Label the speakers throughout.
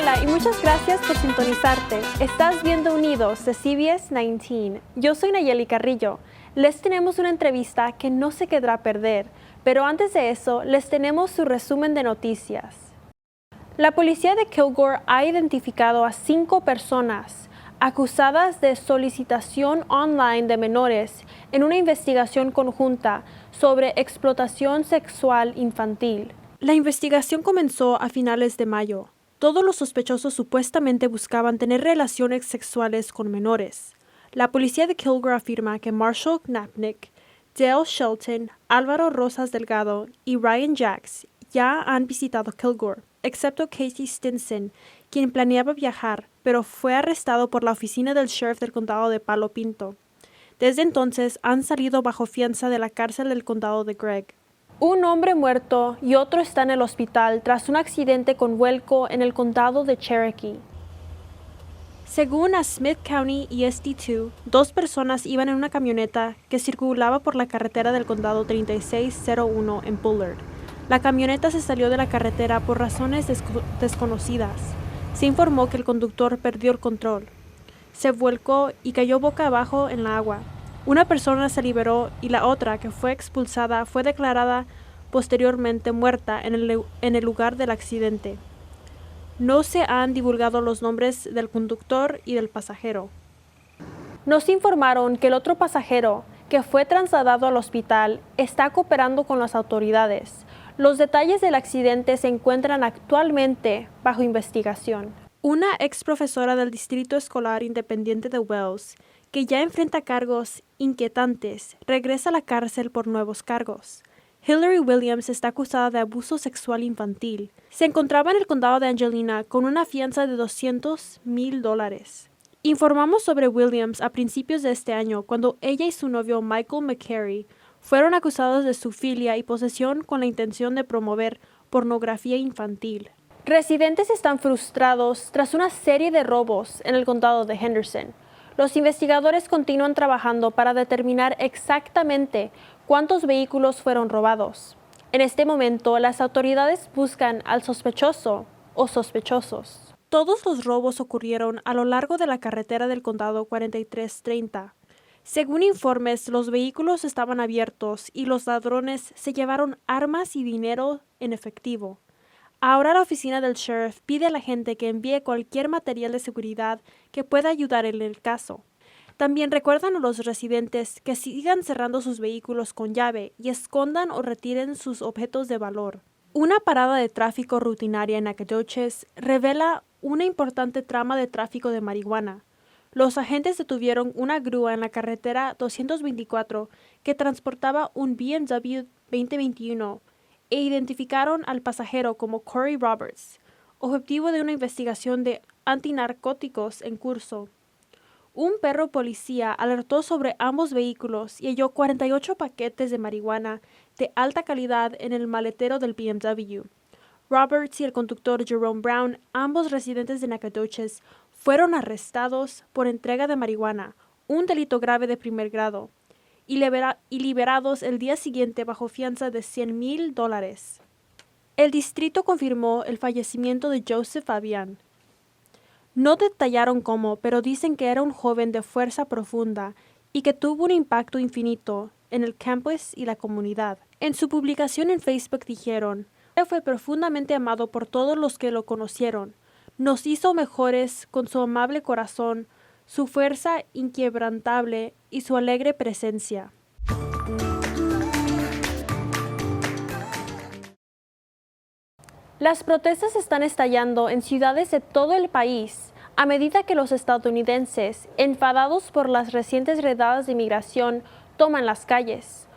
Speaker 1: Hola y muchas gracias por sintonizarte. Estás viendo Unidos de CBS 19. Yo soy Nayeli Carrillo. Les tenemos una entrevista que no se quedará a perder, pero antes de eso les tenemos su resumen de noticias. La policía de Kilgore ha identificado a 5 personas acusadas de solicitación online de menores en una investigación conjunta sobre explotación sexual infantil. La investigación comenzó a finales de mayo. Todos los sospechosos supuestamente buscaban tener relaciones sexuales con menores. La policía de Kilgore afirma que Marshall Knapnick, Dale Shelton, Álvaro Rosas Delgado y Ryan Jacks ya han visitado Kilgore, excepto Casey Stinson, quien planeaba viajar, pero fue arrestado por la oficina del sheriff del condado de Palo Pinto. Desde entonces han salido bajo fianza de la cárcel del condado de Gregg. Un hombre muerto y otro está en el hospital tras un accidente con vuelco en el condado de Cherokee. Según a Smith County y SD2, 2 personas iban en una camioneta que circulaba por la carretera del condado 3601 en Bullard. La camioneta se salió de la carretera por razones desconocidas. Se informó que el conductor perdió el control. Se volcó y cayó boca abajo en la agua. Una persona se liberó y la otra, que fue expulsada, fue declarada posteriormente muerta en el lugar del accidente. No se han divulgado los nombres del conductor y del pasajero. Nos informaron que el otro pasajero, que fue trasladado al hospital, está cooperando con las autoridades. Los detalles del accidente se encuentran actualmente bajo investigación. Una ex profesora del Distrito Escolar Independiente de Wells, que ya enfrenta cargos inquietantes, regresa a la cárcel por nuevos cargos. Hillary Williams está acusada de abuso sexual infantil. Se encontraba en el condado de Angelina con una fianza de $200,000. Informamos sobre Williams a principios de este año, cuando ella y su novio Michael McCary fueron acusados de zoofilia y posesión con la intención de promover pornografía infantil. Residentes están frustrados tras una serie de robos en el condado de Henderson. Los investigadores continúan trabajando para determinar exactamente cuántos vehículos fueron robados. En este momento, las autoridades buscan al sospechoso o sospechosos. Todos los robos ocurrieron a lo largo de la carretera del condado 4330. Según informes, los vehículos estaban abiertos y los ladrones se llevaron armas y dinero en efectivo. Ahora la oficina del sheriff pide a la gente que envíe cualquier material de seguridad que pueda ayudar en el caso. También recuerdan a los residentes que sigan cerrando sus vehículos con llave y escondan o retiren sus objetos de valor. Una parada de tráfico rutinaria en Nacogdoches revela una importante trama de tráfico de marihuana. Los agentes detuvieron una grúa en la carretera 224 que transportaba un BMW 2021 e identificaron al pasajero como Corey Roberts, objetivo de una investigación de antinarcóticos en curso. Un perro policía alertó sobre ambos vehículos y halló 48 paquetes de marihuana de alta calidad en el maletero del BMW. Roberts y el conductor Jerome Brown, ambos residentes de Nacogdoches, fueron arrestados por entrega de marihuana, un delito grave de primer grado, y liberados el día siguiente bajo fianza de $100,000. El distrito confirmó el fallecimiento de Joseph Fabian. No detallaron cómo, pero dicen que era un joven de fuerza profunda y que tuvo un impacto infinito en el campus y la comunidad. En su publicación en Facebook dijeron: "Él fue profundamente amado por todos los que lo conocieron. Nos hizo mejores con su amable corazón, su fuerza inquebrantable y su alegre presencia". Las protestas están estallando en ciudades de todo el país a medida que los estadounidenses, enfadados por las recientes redadas de inmigración, toman las calles.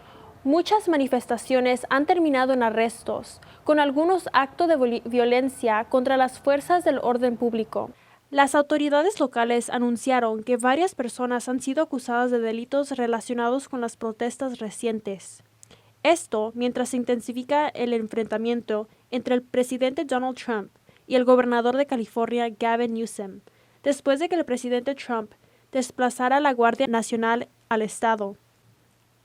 Speaker 1: Muchas manifestaciones han terminado en arrestos, con algunos actos de violencia contra las fuerzas del orden público. Las autoridades locales anunciaron que varias personas han sido acusadas de delitos relacionados con las protestas recientes. Esto mientras se intensifica el enfrentamiento entre el presidente Donald Trump y el gobernador de California, Gavin Newsom, después de que el presidente Trump desplazara a la Guardia Nacional al estado.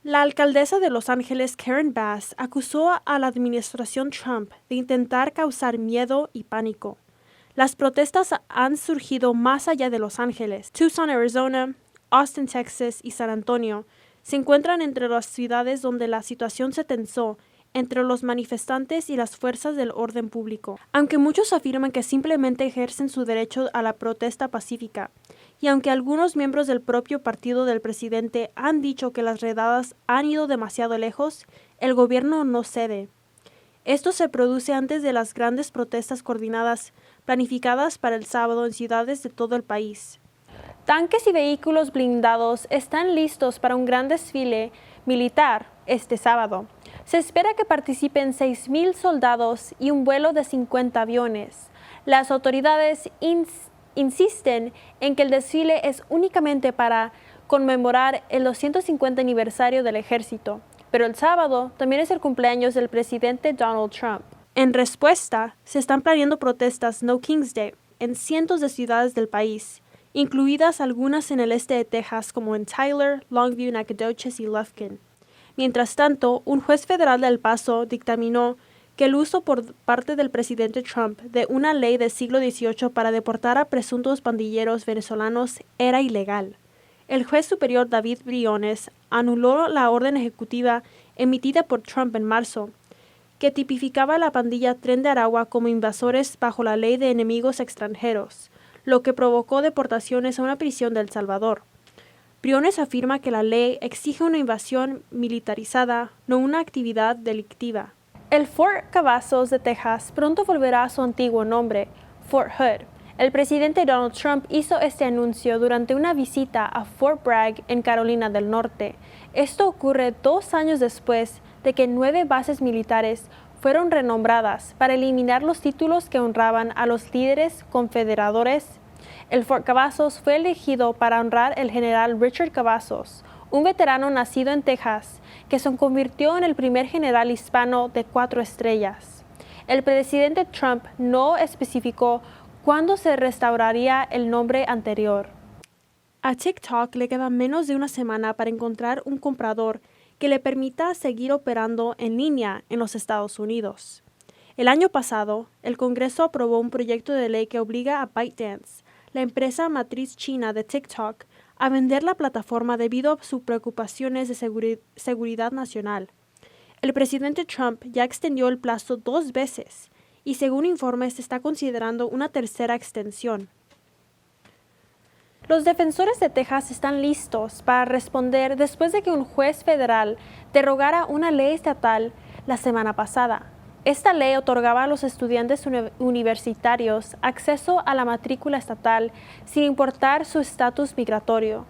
Speaker 1: La alcaldesa de Los Ángeles, Karen Bass, acusó a la administración Trump de intentar causar miedo y pánico. Las protestas han surgido más allá de Los Ángeles. Tucson, Arizona, Austin, Texas y San Antonio se encuentran entre las ciudades donde la situación se tensó entre los manifestantes y las fuerzas del orden público. Aunque muchos afirman que simplemente ejercen su derecho a la protesta pacífica, y aunque algunos miembros del propio partido del presidente han dicho que las redadas han ido demasiado lejos, el gobierno no cede. Esto se produce antes de las grandes protestas coordinadas planificadas para el sábado en ciudades de todo el país. Tanques y vehículos blindados están listos para un gran desfile militar este sábado. Se espera que participen 6,000 soldados y un vuelo de 50 aviones. Las autoridades insisten en que el desfile es únicamente para conmemorar el 250 aniversario del ejército, pero el sábado también es el cumpleaños del presidente Donald Trump. En respuesta, se están planeando protestas No King's Day en cientos de ciudades del país, incluidas algunas en el este de Texas como en Tyler, Longview, Nacogdoches y Lufkin. Mientras tanto, un juez federal de El Paso dictaminó que el uso por parte del presidente Trump de una ley del siglo XVIII para deportar a presuntos pandilleros venezolanos era ilegal. El juez superior David Briones anuló la orden ejecutiva emitida por Trump en marzo, que tipificaba a la pandilla Tren de Aragua como invasores bajo la ley de enemigos extranjeros, lo que provocó deportaciones a una prisión de El Salvador. Briones afirma que la ley exige una invasión militarizada, no una actividad delictiva. El Fort Cavazos de Texas pronto volverá a su antiguo nombre, Fort Hood. El presidente Donald Trump hizo este anuncio durante una visita a Fort Bragg en Carolina del Norte. Esto ocurre 2 años después de que 9 bases militares fueron renombradas para eliminar los títulos que honraban a los líderes confederadores. El Fort Cavazos fue elegido para honrar al general Richard Cavazos, un veterano nacido en Texas, que se convirtió en el primer general hispano de 4 estrellas. El presidente Trump no especificó cuándo se restauraría el nombre anterior. A TikTok le queda menos de una semana para encontrar un comprador que le permita seguir operando en línea en los Estados Unidos. El año pasado, el Congreso aprobó un proyecto de ley que obliga a ByteDance, la empresa matriz china de TikTok, a vender la plataforma debido a sus preocupaciones de seguridad nacional. El presidente Trump ya extendió el plazo 2 veces y según informes se está considerando una tercera extensión. Los defensores de Texas están listos para responder después de que un juez federal derogara una ley estatal la semana pasada. Esta ley otorgaba a los estudiantes universitarios acceso a la matrícula estatal sin importar su estatus migratorio.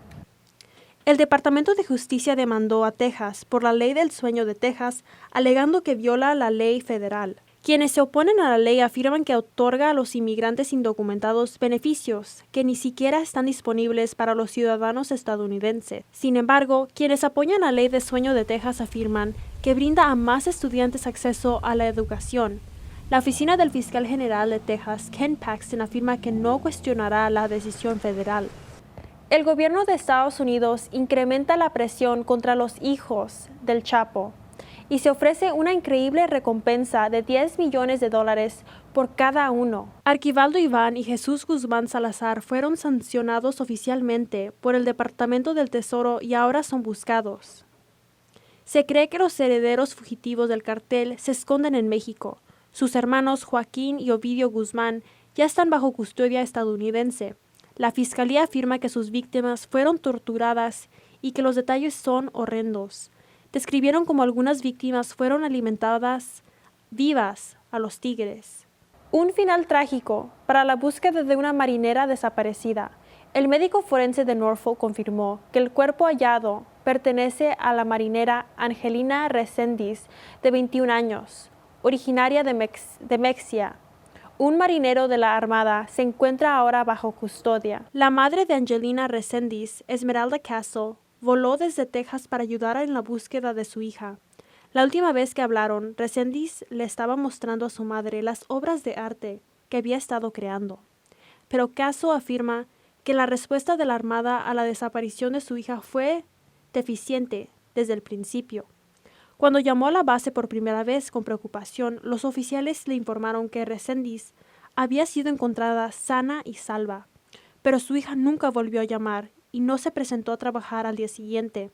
Speaker 1: El Departamento de Justicia demandó a Texas por la Ley del Sueño de Texas, alegando que viola la ley federal. Quienes se oponen a la ley afirman que otorga a los inmigrantes indocumentados beneficios que ni siquiera están disponibles para los ciudadanos estadounidenses. Sin embargo, quienes apoyan la Ley del Sueño de Texas afirman que brinda a más estudiantes acceso a la educación. La oficina del fiscal general de Texas, Ken Paxton, afirma que no cuestionará la decisión federal. El gobierno de Estados Unidos incrementa la presión contra los hijos del Chapo y se ofrece una increíble recompensa de $10 millones por cada uno. Arquivaldo Iván y Jesús Guzmán Salazar fueron sancionados oficialmente por el Departamento del Tesoro y ahora son buscados. Se cree que los herederos fugitivos del cartel se esconden en México. Sus hermanos Joaquín y Ovidio Guzmán ya están bajo custodia estadounidense. La fiscalía afirma que sus víctimas fueron torturadas y que los detalles son horrendos. Describieron como algunas víctimas fueron alimentadas vivas a los tigres. Un final trágico para la búsqueda de una marinera desaparecida. El médico forense de Norfolk confirmó que el cuerpo hallado pertenece a la marinera Angelina Reséndiz, de 21 años, originaria de Mexia. Un marinero de la Armada se encuentra ahora bajo custodia. La madre de Angelina Reséndiz, Esmeralda Castle, voló desde Texas para ayudar en la búsqueda de su hija. La última vez que hablaron, Reséndiz le estaba mostrando a su madre las obras de arte que había estado creando. Pero Castle afirma que la respuesta de la Armada a la desaparición de su hija fue deficiente desde el principio. Cuando llamó a la base por primera vez con preocupación, los oficiales le informaron que Reséndiz había sido encontrada sana y salva, pero su hija nunca volvió a llamar y no se presentó a trabajar al día siguiente.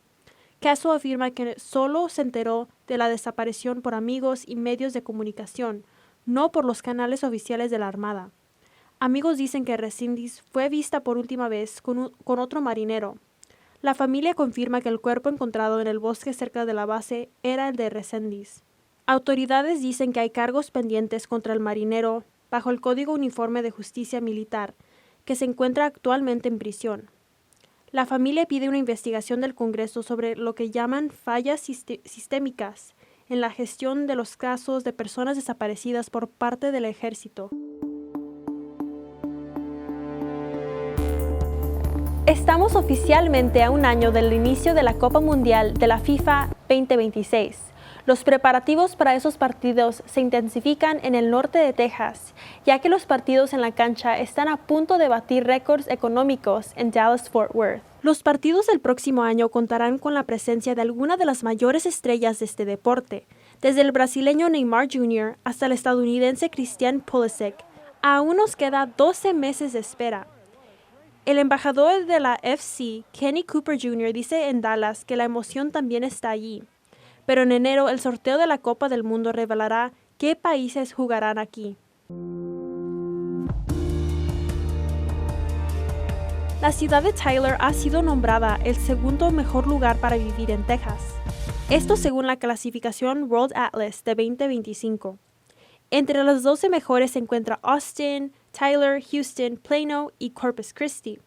Speaker 1: Caso afirma que solo se enteró de la desaparición por amigos y medios de comunicación, no por los canales oficiales de la Armada. Amigos dicen que Resendez fue vista por última vez con otro marinero. La familia confirma que el cuerpo encontrado en el bosque cerca de la base era el de Resendez. Autoridades dicen que hay cargos pendientes contra el marinero bajo el Código Uniforme de Justicia Militar, que se encuentra actualmente en prisión. La familia pide una investigación del Congreso sobre lo que llaman fallas sistémicas en la gestión de los casos de personas desaparecidas por parte del ejército. Estamos oficialmente a un año del inicio de la Copa Mundial de la FIFA 2026. Los preparativos para esos partidos se intensifican en el norte de Texas, ya que los partidos en la cancha están a punto de batir récords económicos en Dallas-Fort Worth. Los partidos del próximo año contarán con la presencia de algunas de las mayores estrellas de este deporte, desde el brasileño Neymar Jr. hasta el estadounidense Christian Pulisic. Aún nos queda 12 meses de espera. El embajador de la FC, Kenny Cooper Jr., dice en Dallas que la emoción también está allí. Pero en enero el sorteo de la Copa del Mundo revelará qué países jugarán aquí. La ciudad de Tyler ha sido nombrada el segundo mejor lugar para vivir en Texas. Esto según la clasificación World Atlas de 2025. Entre las 12 mejores se encuentra Austin, Tyler, Houston, Plano y Corpus Christi.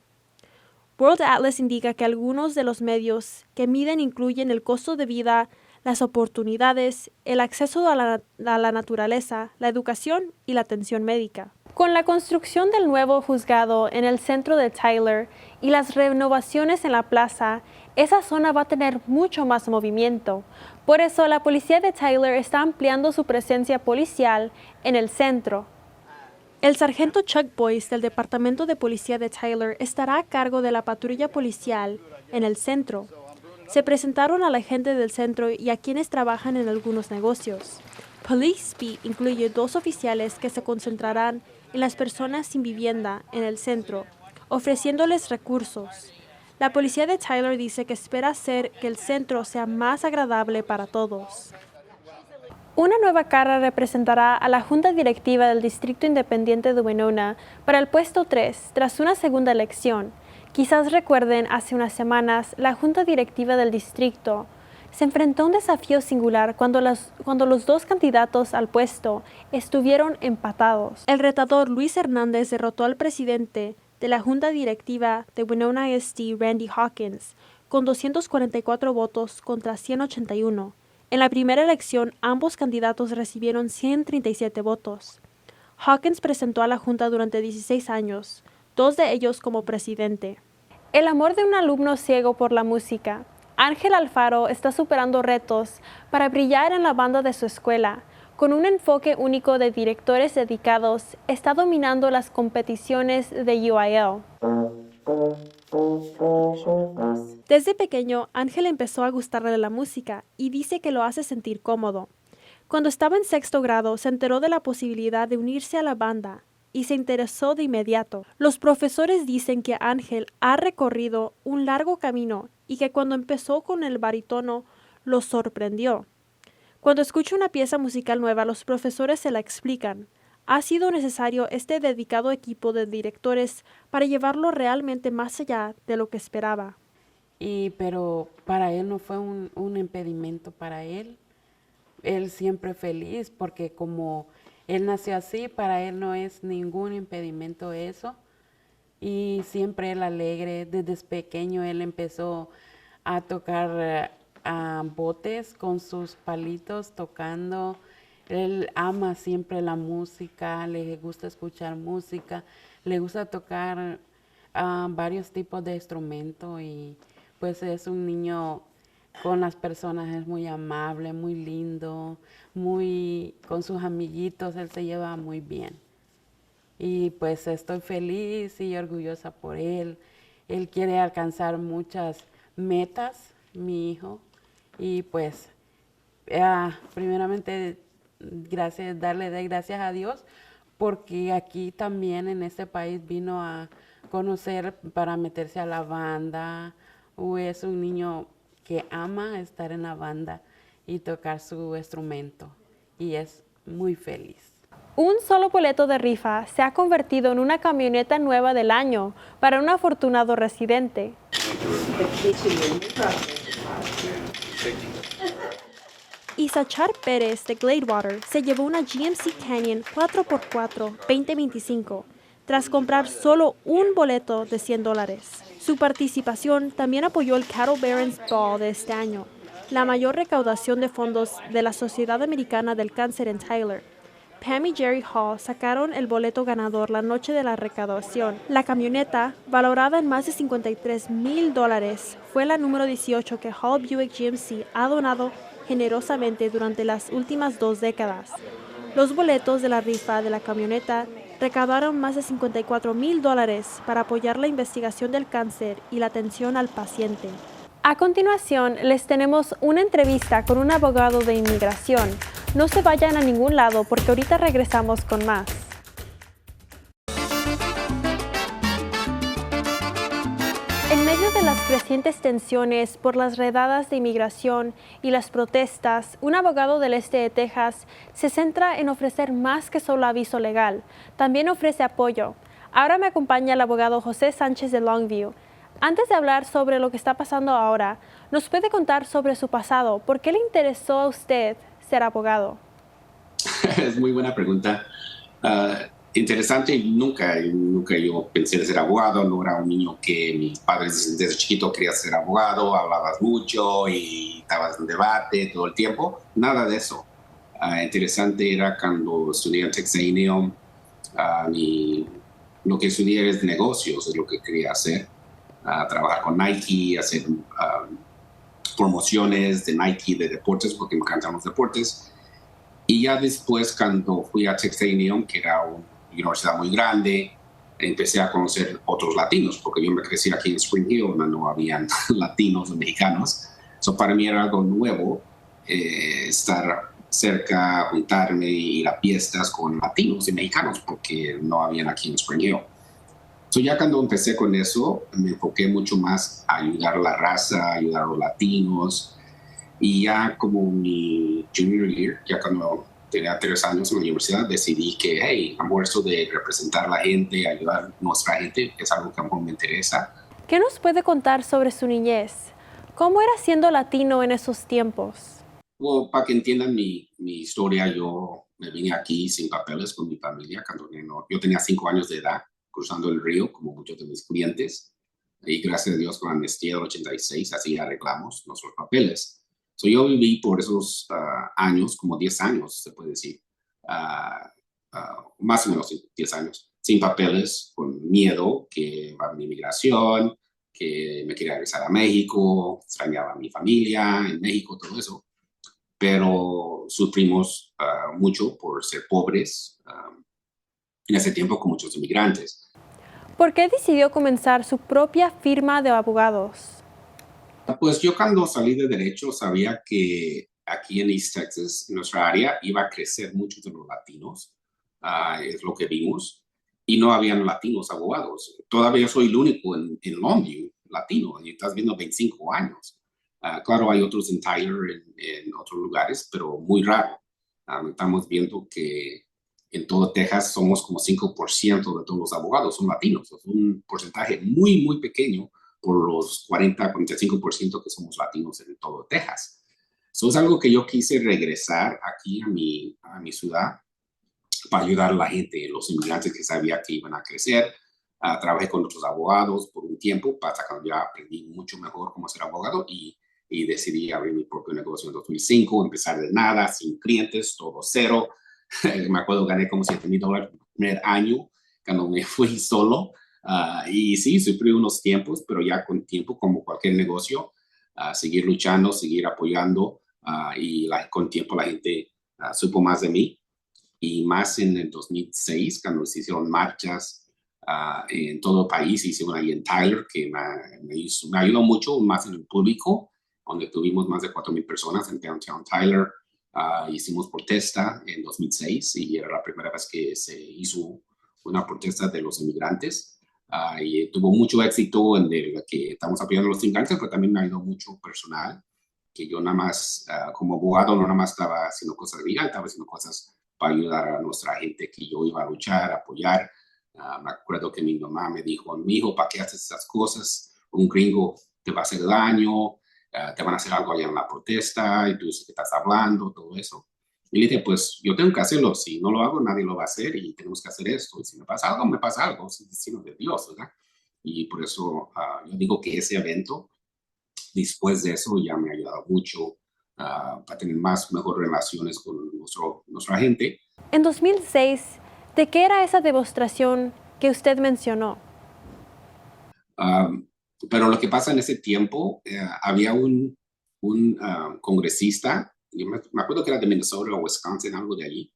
Speaker 1: World Atlas indica que algunos de los medios que miden incluyen el costo de vida, las oportunidades, el acceso a la naturaleza, la educación y la atención médica. Con la construcción del nuevo juzgado en el centro de Tyler y las renovaciones en la plaza, esa zona va a tener mucho más movimiento. Por eso, la policía de Tyler está ampliando su presencia policial en el centro. El sargento Chuck Boyce del Departamento de Policía de Tyler estará a cargo de la patrulla policial en el centro. Se presentaron a la gente del centro y a quienes trabajan en algunos negocios. Police Beat incluye 2 oficiales que se concentrarán en las personas sin vivienda en el centro, ofreciéndoles recursos. La policía de Tyler dice que espera hacer que el centro sea más agradable para todos. Una nueva cara representará a la Junta Directiva del Distrito Independiente de Winona para el puesto 3 tras una segunda elección. Quizás recuerden, hace unas semanas, la Junta Directiva del Distrito se enfrentó a un desafío singular cuando los 2 candidatos al puesto estuvieron empatados. El retador Luis Hernández derrotó al presidente de la Junta Directiva de Winona ISD, Randy Hawkins, con 244 votos contra 181. En la primera elección, ambos candidatos recibieron 137 votos. Hawkins presentó a la Junta durante 16 años, 2 de ellos como presidente. El amor de un alumno ciego por la música. Ángel Alfaro está superando retos para brillar en la banda de su escuela. Con un enfoque único de directores dedicados, está dominando las competiciones de UIL. Desde pequeño, Ángel empezó a gustarle de la música y dice que lo hace sentir cómodo. Cuando estaba en 6º grado, se enteró de la posibilidad de unirse a la banda y se interesó de inmediato. Los profesores dicen que Ángel ha recorrido un largo camino y que cuando empezó con el barítono, lo sorprendió. Cuando escucha una pieza musical nueva, los profesores se la explican. Ha sido necesario este dedicado equipo de directores para llevarlo realmente más allá de lo que esperaba.
Speaker 2: Pero para él no fue un impedimento para él. Él siempre feliz porque como él nació así, para él no es ningún impedimento eso. Y siempre él alegre. Desde pequeño él empezó a tocar botes con sus palitos tocando. Él ama siempre la música, le gusta escuchar música, le gusta tocar varios tipos de instrumentos y pues es un niño con las personas, es muy amable, muy lindo, con sus amiguitos, él se lleva muy bien. Y pues estoy feliz y orgullosa por él. Él quiere alcanzar muchas metas, mi hijo, y pues primeramente darle gracias a Dios porque aquí también en este país vino a conocer para meterse a la banda, o es un niño que ama estar en la banda y tocar su instrumento y es muy feliz.
Speaker 1: Un solo boleto de rifa se ha convertido en una camioneta nueva del año para un afortunado residente. Isachar Pérez de Gladewater se llevó una GMC Canyon 4x4 2025 tras comprar solo un boleto de $100. Su participación también apoyó el Cattle Barons Ball de este año, la mayor recaudación de fondos de la Sociedad Americana del Cáncer en Tyler. Pam y Jerry Hall sacaron el boleto ganador la noche de la recaudación. La camioneta, valorada en más de $53,000, fue la número 18 que Hall Buick GMC ha donado generosamente durante las últimas 2 décadas. Los boletos de la rifa de la camioneta recaudaron más de $54,000 para apoyar la investigación del cáncer y la atención al paciente. A continuación, les tenemos una entrevista con un abogado de inmigración. No se vayan a ningún lado porque ahorita regresamos con más. En medio de las crecientes tensiones por las redadas de inmigración y las protestas, un abogado del este de Texas se centra en ofrecer más que solo aviso legal. También ofrece apoyo. Ahora me acompaña el abogado José Sánchez de Longview. Antes de hablar sobre lo que está pasando ahora, ¿nos puede contar sobre su pasado? ¿Por qué le interesó a usted ser abogado?
Speaker 3: Es muy buena pregunta. Interesante, nunca yo pensé en ser abogado, no era un niño que mis padres desde chiquito querían ser abogado, hablabas mucho y estabas en debate todo el tiempo, nada de eso. Interesante era cuando estudié en Texas A&M, lo que estudié es negocios, es lo que quería hacer, trabajar con Nike, hacer promociones de Nike de deportes, porque me encantan los deportes. Y ya después, cuando fui a Texas A&M, que era una universidad muy grande, empecé a conocer otros latinos, porque yo me crecí aquí en Spring Hill, no habían latinos o mexicanos. Para mí era algo nuevo estar cerca, juntarme y ir a fiestas con latinos y mexicanos, porque no habían aquí en Spring Hill. Ya cuando empecé con eso, me enfoqué mucho más a ayudar a la raza, ayudar a los latinos. Y ya como mi junior year, ya cuando tenía 3 años en la universidad, decidí que, hey, amor, eso de representar a la gente, ayudar a nuestra gente, es algo que a mí me interesa.
Speaker 1: ¿Qué nos puede contar sobre su niñez? ¿Cómo era siendo latino en esos tiempos?
Speaker 3: Bueno, para que entiendan mi historia, yo me vine aquí sin papeles con mi familia cuando yo tenía 5 años de edad, cruzando el río, como muchos de mis clientes. Y gracias a Dios, con la amnistía del 86, así arreglamos nuestros papeles. Yo viví por esos años, como 10 años, se puede decir, más o menos 10 años, sin papeles, con miedo que va a venir inmigración, que me quería regresar a México, extrañaba a mi familia en México, todo eso. Pero sufrimos mucho por ser pobres en ese tiempo con muchos inmigrantes.
Speaker 1: ¿Por qué decidió comenzar su propia firma de abogados?
Speaker 3: Pues yo cuando salí de Derecho sabía que aquí en East Texas, en nuestra área, iba a crecer mucho de los latinos, es lo que vimos, y no habían latinos abogados. Todavía soy el único en Longview latino, y estás viendo 25 años. Claro, hay otros en Tyler, en otros lugares, pero muy raro. Estamos viendo que en todo Texas somos como 5% de todos los abogados son latinos. Es un porcentaje muy, muy pequeño por los 40-45% que somos latinos en todo Texas. Eso es algo que yo quise regresar aquí a mi ciudad para ayudar a la gente, los inmigrantes que sabía que iban a crecer. Trabajé con otros abogados por un tiempo, hasta que ya aprendí mucho mejor cómo ser abogado y decidí abrir mi propio negocio en 2005, empezar de nada, sin clientes, todo cero. Me acuerdo, gané como $7,000 el primer año cuando me fui solo. Y sí, sufrí unos tiempos, pero ya con tiempo, como cualquier negocio, seguir luchando, seguir apoyando y con tiempo la gente supo más de mí. Y más en el 2006, cuando se hicieron marchas en todo el país, hice una ahí en Tyler que me ayudó mucho, más en el público, donde tuvimos más de 4,000 personas en Downtown Tyler. Hicimos protesta en 2006 y era la primera vez que se hizo una protesta de los inmigrantes. Y tuvo mucho éxito en el que estamos apoyando a los inmigrantes, pero también me ayudó mucho personal, que yo nada más, como abogado, no nada más estaba haciendo cosas legales, estaba haciendo cosas para ayudar a nuestra gente que yo iba a luchar, a apoyar. Me acuerdo que mi mamá me dijo, mi hijo, ¿para qué haces esas cosas? Un gringo te va a hacer daño, te van a hacer algo allá en la protesta, y tú dices que estás hablando, todo eso. Y le dije, pues yo tengo que hacerlo, si no lo hago nadie lo va a hacer y tenemos que hacer esto. Y si me pasa algo, es el destino de Dios, ¿verdad? Y por eso yo digo que ese evento, después de eso, ya me ha ayudado mucho para tener mejores relaciones con nuestra gente.
Speaker 1: En 2006, ¿de qué era esa demostración que usted mencionó?
Speaker 3: Pero lo que pasa en ese tiempo, había un congresista, yo me acuerdo que era de Minnesota o Wisconsin, algo de allí,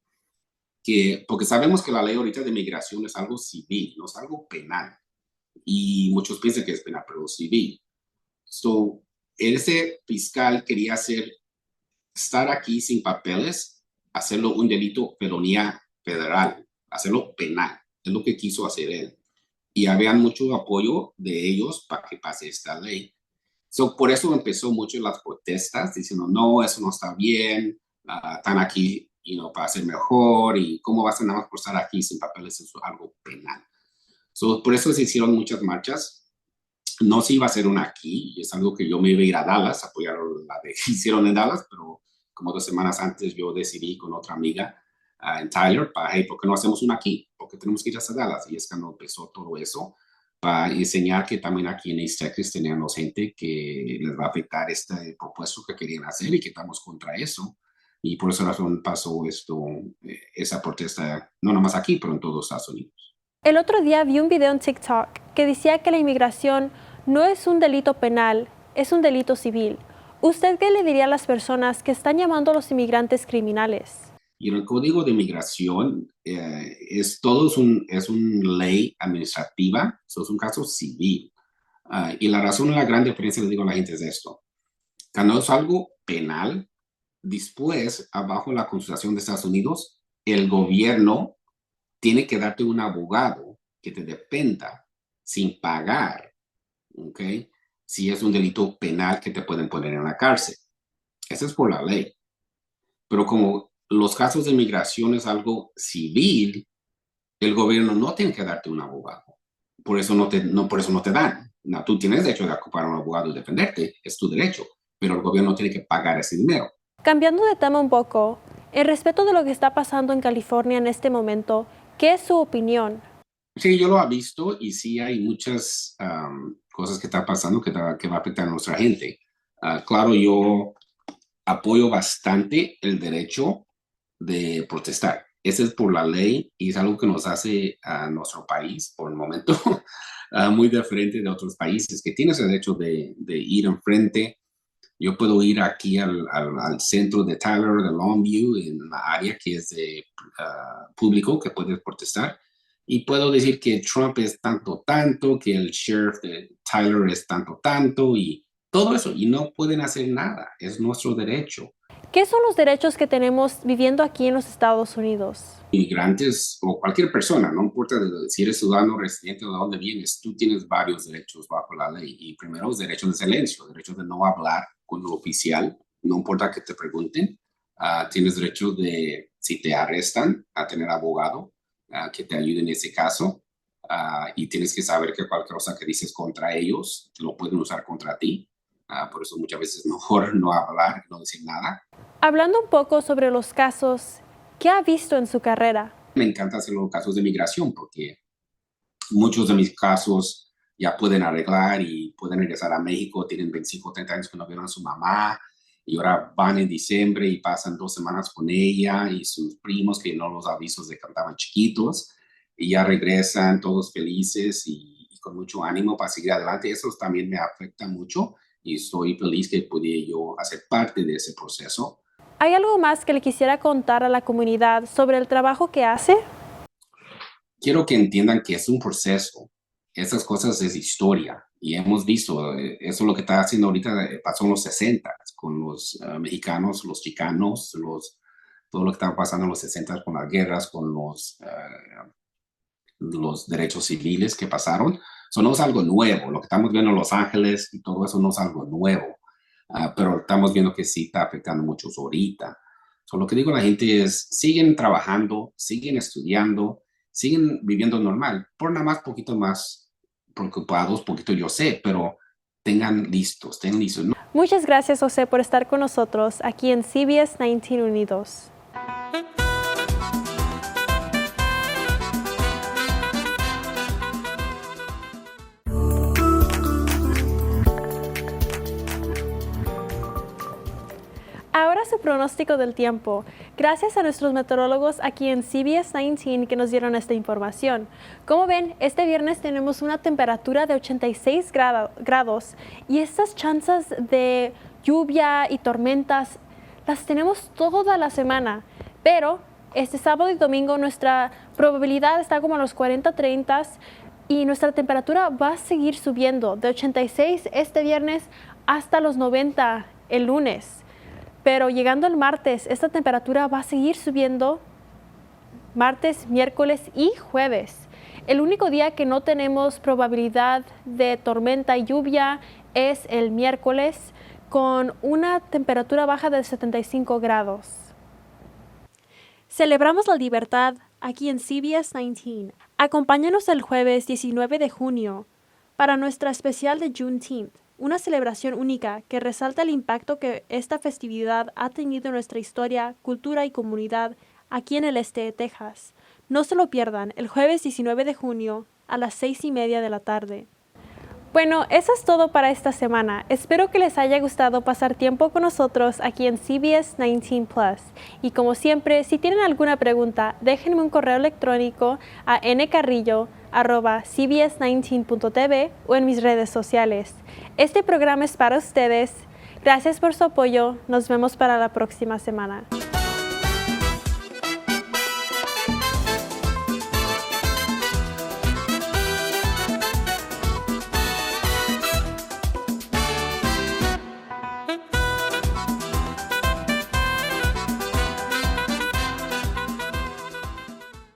Speaker 3: porque sabemos que la ley ahorita de migración es algo civil, no es algo penal. Y muchos piensan que es penal, pero civil. So, ese fiscal quería estar aquí sin papeles, hacerlo un delito felonía federal, hacerlo penal. Es lo que quiso hacer él. Y había mucho apoyo de ellos para que pase esta ley. Por eso empezó mucho las protestas, diciendo, no, eso no está bien, están aquí para hacer mejor, y cómo vas a nada más por estar aquí sin papeles, eso es algo penal. Por eso se hicieron muchas marchas. No se iba a hacer una aquí, y es algo que yo me iba a ir a Dallas, a apoyar la que hicieron en Dallas, pero como 2 semanas antes yo decidí con otra amiga en Tyler, hey, ¿por qué no hacemos una aquí? Porque tenemos que ir hasta Dallas. Y es cuando empezó todo eso, para enseñar que también aquí en East Texas teníamos gente que les va a afectar este propuesto que querían hacer y que estamos contra eso. Y por esa razón pasó esa protesta, no nomás aquí, pero en todos Estados Unidos.
Speaker 1: El otro día vi un video en TikTok que decía que la inmigración no es un delito penal, es un delito civil. ¿Usted qué le diría a las personas que están llamando a los inmigrantes criminales?
Speaker 3: Y en el Código de Migración es una ley administrativa, eso es un caso civil. Y la razón, la gran diferencia, le digo a la gente, es esto. Cuando es algo penal, después, abajo la Constitución de Estados Unidos, el gobierno tiene que darte un abogado que te defenda sin pagar, ¿ok? Si es un delito penal que te pueden poner en la cárcel. Eso es por la ley. Pero como los casos de migración es algo civil, el gobierno no tiene que darte un abogado. Por eso por eso no te dan. No, tú tienes derecho de ocupar a un abogado y defenderte, es tu derecho, pero el gobierno tiene que pagar ese dinero.
Speaker 1: Cambiando de tema un poco, en respeto de lo que está pasando en California en este momento, ¿qué es su opinión?
Speaker 3: Sí, yo lo he visto y sí hay muchas cosas que están pasando que va a afectar a nuestra gente. Claro, yo apoyo bastante el derecho de protestar. Ese es por la ley y es algo que nos hace a nuestro país, por el momento, muy diferente de otros países, que tienes el derecho de ir enfrente. Yo puedo ir aquí al centro de Tyler, de Longview, en la área que es de público, que puedes protestar. Y puedo decir que Trump es tanto, que el sheriff de Tyler es tanto, y todo eso. Y no pueden hacer nada. Es nuestro derecho.
Speaker 1: ¿Qué son los derechos que tenemos viviendo aquí en los Estados Unidos?
Speaker 3: Inmigrantes o cualquier persona, no importa si eres ciudadano, residente o de dónde vienes, tú tienes varios derechos bajo la ley. Y primero es derecho de silencio, derecho de no hablar con lo oficial, no importa que te pregunten. Tienes derecho de, si te arrestan, a tener abogado que te ayude en ese caso. Y tienes que saber que cualquier cosa que dices contra ellos, lo pueden usar contra ti. Por eso muchas veces es mejor no hablar, no decir nada.
Speaker 1: Hablando un poco sobre los casos, ¿qué ha visto en su carrera?
Speaker 3: Me encanta hacer los casos de migración porque muchos de mis casos ya pueden arreglar y pueden regresar a México, tienen 25 o 30 años que no vieron a su mamá y ahora van en diciembre y pasan 2 semanas con ella y sus primos que no los avisos de que estaban chiquitos y ya regresan todos felices y con mucho ánimo para seguir adelante. Eso también me afecta mucho y estoy feliz que pude yo hacer parte de ese proceso.
Speaker 1: ¿Hay algo más que le quisiera contar a la comunidad sobre el trabajo que hace?
Speaker 3: Quiero que entiendan que es un proceso Esas cosas es historia y hemos visto, eso es lo que está haciendo ahorita, pasó en los 60 con los mexicanos, los chicanos, todo lo que estaba pasando en los 60 con las guerras, con los derechos civiles que pasaron. Eso no es algo nuevo, lo que estamos viendo en Los Ángeles y todo eso no es algo nuevo, pero estamos viendo que sí está afectando muchos ahorita. So, lo que digo a la gente es, siguen trabajando, siguen estudiando, siguen viviendo normal, por nada más poquito más preocupados, poquito yo sé, pero tengan listos, estén listos. ¿No?
Speaker 1: Muchas gracias, José, por estar con nosotros aquí en CBS 19 Unidos. Ahora su pronóstico del tiempo. Gracias a nuestros meteorólogos aquí en CBS 19 que nos dieron esta información. Como ven, este viernes tenemos una temperatura de 86 grados y estas chances de lluvia y tormentas las tenemos toda la semana. Pero este sábado y domingo nuestra probabilidad está como a los 40-30 y nuestra temperatura va a seguir subiendo de 86 este viernes hasta los 90 el lunes. Pero llegando el martes, esta temperatura va a seguir subiendo martes, miércoles y jueves. El único día que no tenemos probabilidad de tormenta y lluvia es el miércoles con una temperatura baja de 75 grados. Celebramos la libertad aquí en CBS 19. Acompáñanos el jueves 19 de junio para nuestra especial de Juneteenth. Una celebración única que resalta el impacto que esta festividad ha tenido en nuestra historia, cultura y comunidad aquí en el este de Texas. No se lo pierdan el jueves 19 de junio a las 6:30 de la tarde. Bueno, eso es todo para esta semana. Espero que les haya gustado pasar tiempo con nosotros aquí en CBS 19 Plus. Y como siempre, si tienen alguna pregunta, déjenme un correo electrónico a ncarrillo@cbs19.tv o en mis redes sociales. Este programa es para ustedes. Gracias por su apoyo. Nos vemos para la próxima semana.